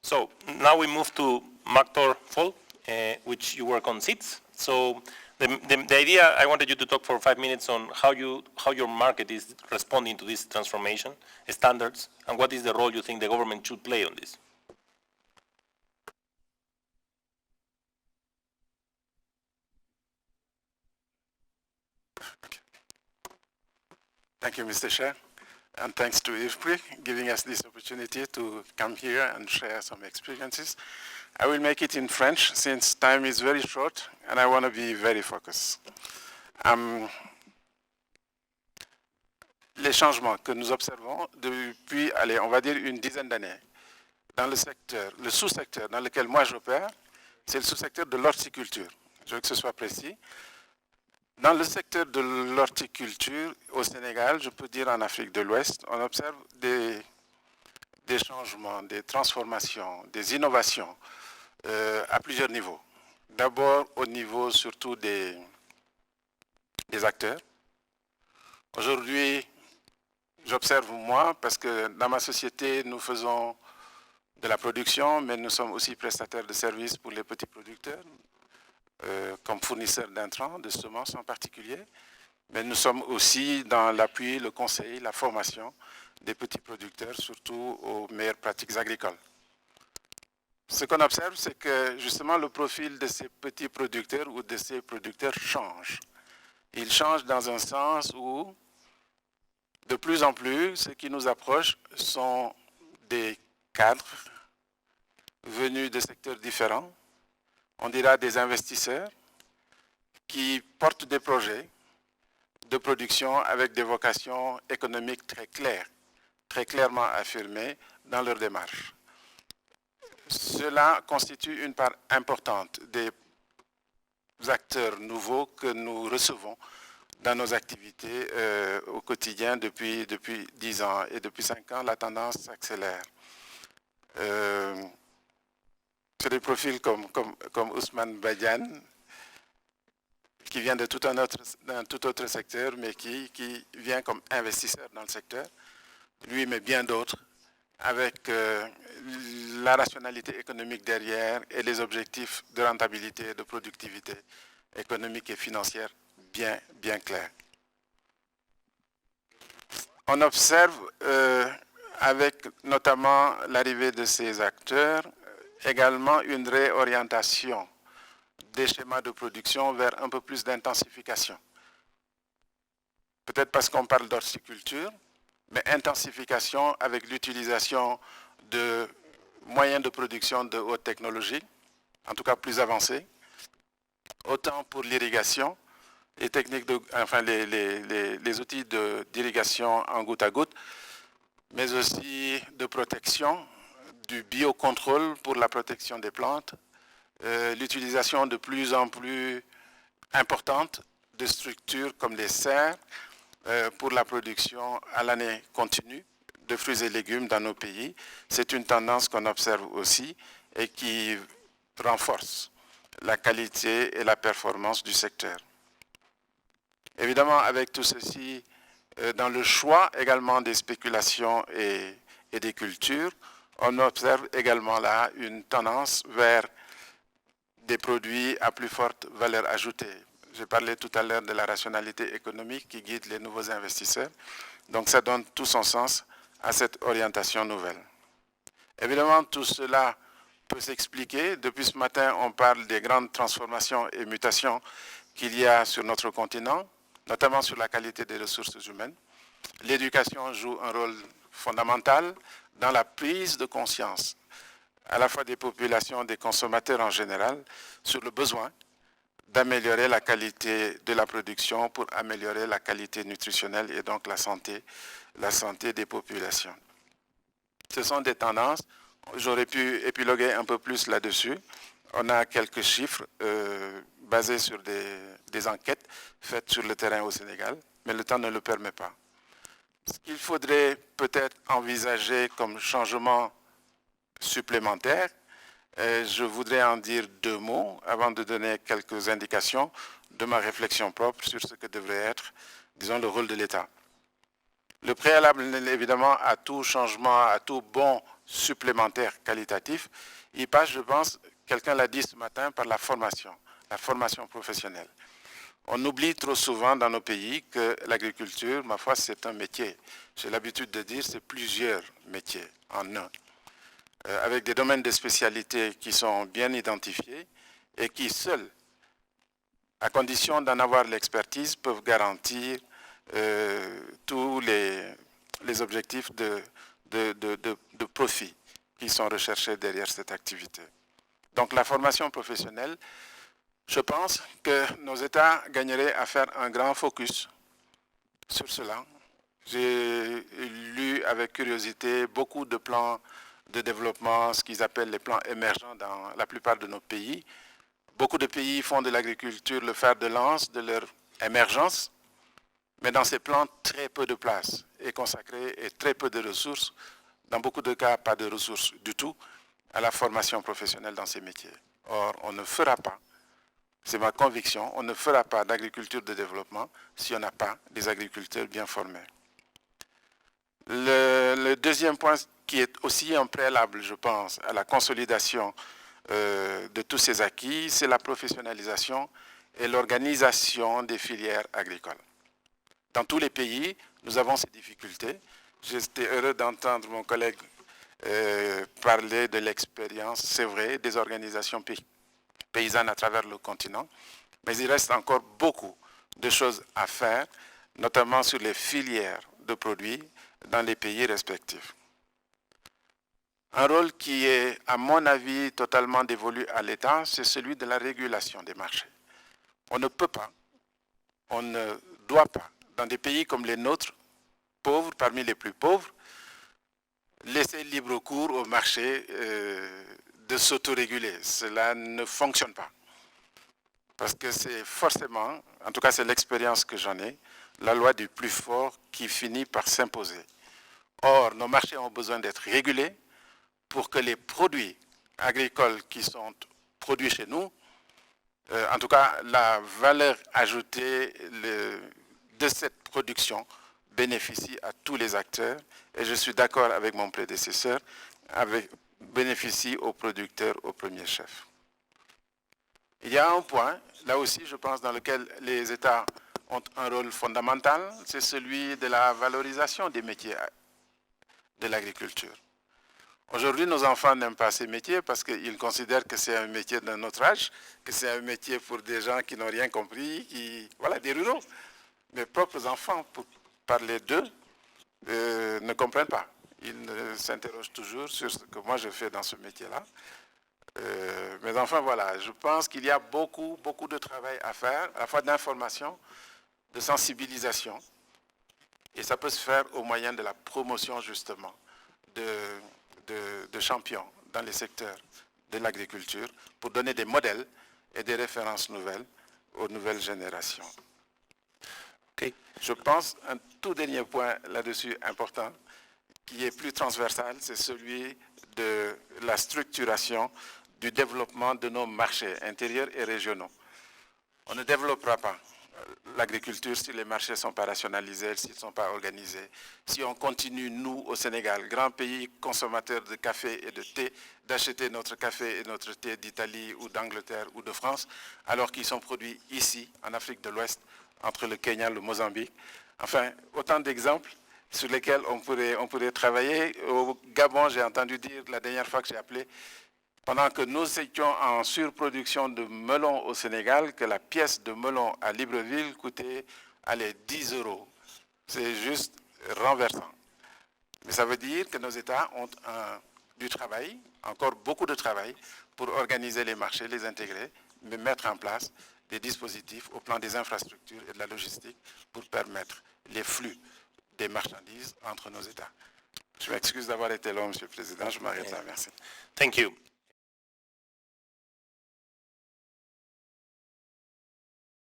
So now we move to Mactor Fall, which you work on seeds. So the idea, I wanted you to talk for 5 minutes on how your market is responding to this transformation, standards, and what is the role you think the government should play on this. Thank you, Mr. Chair, and thanks to IFPRI giving us this opportunity to come here and share some experiences. I will make it in French since time is very short and I want to be very focused. Les changements que nous observons depuis, allez, on va dire une dizaine d'années, dans le secteur, le sous-secteur dans lequel moi j'opère, c'est le sous-secteur de l'horticulture. Je veux que ce soit précis. Dans le secteur de l'horticulture au Sénégal, je peux dire en Afrique de l'Ouest, on observe des changements, des transformations, des innovations à plusieurs niveaux. D'abord au niveau surtout des acteurs. Aujourd'hui, j'observe moi, parce que dans ma société, nous faisons de la production, mais nous sommes aussi prestataires de services pour les petits producteurs, comme fournisseurs d'intrants, de semences en particulier. Mais nous sommes aussi dans l'appui, le conseil, la formation des petits producteurs, surtout aux meilleures pratiques agricoles. Ce qu'on observe, c'est que justement le profil de ces petits producteurs ou de ces producteurs change. Il change dans un sens où, de plus en plus, ce qui nous approche sont des cadres venus de secteurs différents, on dira des investisseurs qui portent des projets de production avec des vocations économiques très claires, très clairement affirmées dans leur démarche. Cela constitue une part importante des acteurs nouveaux que nous recevons dans nos activités au quotidien depuis 10 ans. Et depuis 5 ans, la tendance s'accélère. C'est des profils comme Ousmane Badian, qui vient de d'un tout autre secteur, mais qui vient comme investisseur dans le secteur, lui, mais bien d'autres, avec la rationalité économique derrière et les objectifs de rentabilité, de productivité économique et financière bien clairs. On observe, avec notamment l'arrivée de ces acteurs, également une réorientation des schémas de production vers un peu plus d'intensification. Peut-être parce qu'on parle d'horticulture, mais intensification avec l'utilisation de moyens de production de haute technologie, en tout cas plus avancés, autant pour l'irrigation, les techniques les outils d'irrigation en goutte à goutte, mais aussi de protection, du biocontrôle pour la protection des plantes, l'utilisation de plus en plus importante de structures comme les serres pour la production à l'année continue de fruits et légumes dans nos pays. C'est une tendance qu'on observe aussi et qui renforce la qualité et la performance du secteur. Évidemment, avec tout ceci, dans le choix également des spéculations et des cultures, on observe également là une tendance vers des produits à plus forte valeur ajoutée. J'ai parlé tout à l'heure de la rationalité économique qui guide les nouveaux investisseurs. Donc ça donne tout son sens à cette orientation nouvelle. Évidemment, tout cela peut s'expliquer. Depuis ce matin, on parle des grandes transformations et mutations qu'il y a sur notre continent, notamment sur la qualité des ressources humaines. L'éducation joue un rôle fondamental dans la prise de conscience, à la fois des populations, des consommateurs en général, sur le besoin d'améliorer la qualité de la production pour améliorer la qualité nutritionnelle et donc la santé des populations. Ce sont des tendances. J'aurais pu épiloguer un peu plus là-dessus. On a quelques chiffres basés sur des enquêtes faites sur le terrain au Sénégal, mais le temps ne le permet pas. Ce qu'il faudrait peut-être envisager comme changement supplémentaire, je voudrais en dire 2 mots avant de donner quelques indications de ma réflexion propre sur ce que devrait être, disons, le rôle de l'État. Le préalable, évidemment, à tout changement, à tout bon supplémentaire qualitatif, il passe, je pense, quelqu'un l'a dit ce matin, par la formation professionnelle. On oublie trop souvent dans nos pays que l'agriculture, ma foi, c'est un métier. J'ai l'habitude de dire c'est plusieurs métiers en un, avec des domaines de spécialité qui sont bien identifiés et qui seuls, à condition d'en avoir l'expertise, peuvent garantir tous les objectifs de profit qui sont recherchés derrière cette activité. Donc la formation professionnelle, je pense que nos États gagneraient à faire un grand focus sur cela. J'ai lu avec curiosité beaucoup de plans de développement, ce qu'ils appellent les plans émergents dans la plupart de nos pays. Beaucoup de pays font de l'agriculture le fer de lance de leur émergence, mais dans ces plans, très peu de place est consacrée et très peu de ressources, dans beaucoup de cas, pas de ressources du tout, à la formation professionnelle dans ces métiers. Or, on ne fera pas, c'est ma conviction, on ne fera pas d'agriculture de développement si on n'a pas des agriculteurs bien formés. Le deuxième point qui est aussi un préalable, je pense, à la consolidation de tous ces acquis, c'est la professionnalisation et l'organisation des filières agricoles. Dans tous les pays, nous avons ces difficultés. J'étais heureux d'entendre mon collègue parler de l'expérience, c'est vrai, des organisations paysannes à travers le continent, mais il reste encore beaucoup de choses à faire, notamment sur les filières de produits dans les pays respectifs. Un rôle qui est, à mon avis, totalement dévolu à l'État, c'est celui de la régulation des marchés. On ne peut pas, on ne doit pas, dans des pays comme les nôtres, pauvres, parmi les plus pauvres, laisser libre cours au marché de s'autoréguler. Cela ne fonctionne pas. Parce que c'est forcément, en tout cas c'est l'expérience que j'en ai, la loi du plus fort qui finit par s'imposer. Or, nos marchés ont besoin d'être régulés pour que les produits agricoles qui sont produits chez nous, en tout cas la valeur ajoutée de cette production bénéficie à tous les acteurs, et je suis d'accord avec mon prédécesseur, bénéficie aux producteurs au premier chef. Il y a un point, là aussi je pense, dans lequel les États ont un rôle fondamental, c'est celui de la valorisation des métiers de l'agriculture. Aujourd'hui, nos enfants n'aiment pas ces métiers parce qu'ils considèrent que c'est un métier d'un autre âge, que c'est un métier pour des gens qui n'ont rien compris, voilà, des ruraux. Mes propres enfants, pour parler d'eux, ne comprennent pas. Ils s'interrogent toujours sur ce que moi je fais dans ce métier-là. Mais enfin, voilà, je pense qu'il y a beaucoup de travail à faire, à la fois d'information, de sensibilisation, et ça peut se faire au moyen de la promotion, justement, de champions dans les secteurs de l'agriculture pour donner des modèles et des références nouvelles aux nouvelles générations. Okay. Je pense, un tout dernier point là-dessus important, qui est plus transversal, c'est celui de la structuration du développement de nos marchés intérieurs et régionaux. On ne développera pas l'agriculture si les marchés ne sont pas rationalisés, s'ils ne sont pas organisés. Si on continue, nous, au Sénégal, grand pays consommateur de café et de thé, d'acheter notre café et notre thé d'Italie ou d'Angleterre ou de France, alors qu'ils sont produits ici, en Afrique de l'Ouest, entre le Kenya et le Mozambique. Enfin, autant d'exemples sur lesquels on pourrait travailler. Au Gabon, j'ai entendu dire la dernière fois que j'ai appelé, pendant que nous étions en surproduction de melons au Sénégal, que la pièce de melon à Libreville coûtait 10 €. C'est juste renversant. Mais ça veut dire que nos États ont du travail, encore beaucoup de travail, pour organiser les marchés, les intégrer, mais mettre en place des dispositifs au plan des infrastructures et de la logistique pour permettre les flux des marchandises entre nos États. Je m'excuse d'avoir été long, Monsieur le Président. Je m'arrête là. Merci. Thank you.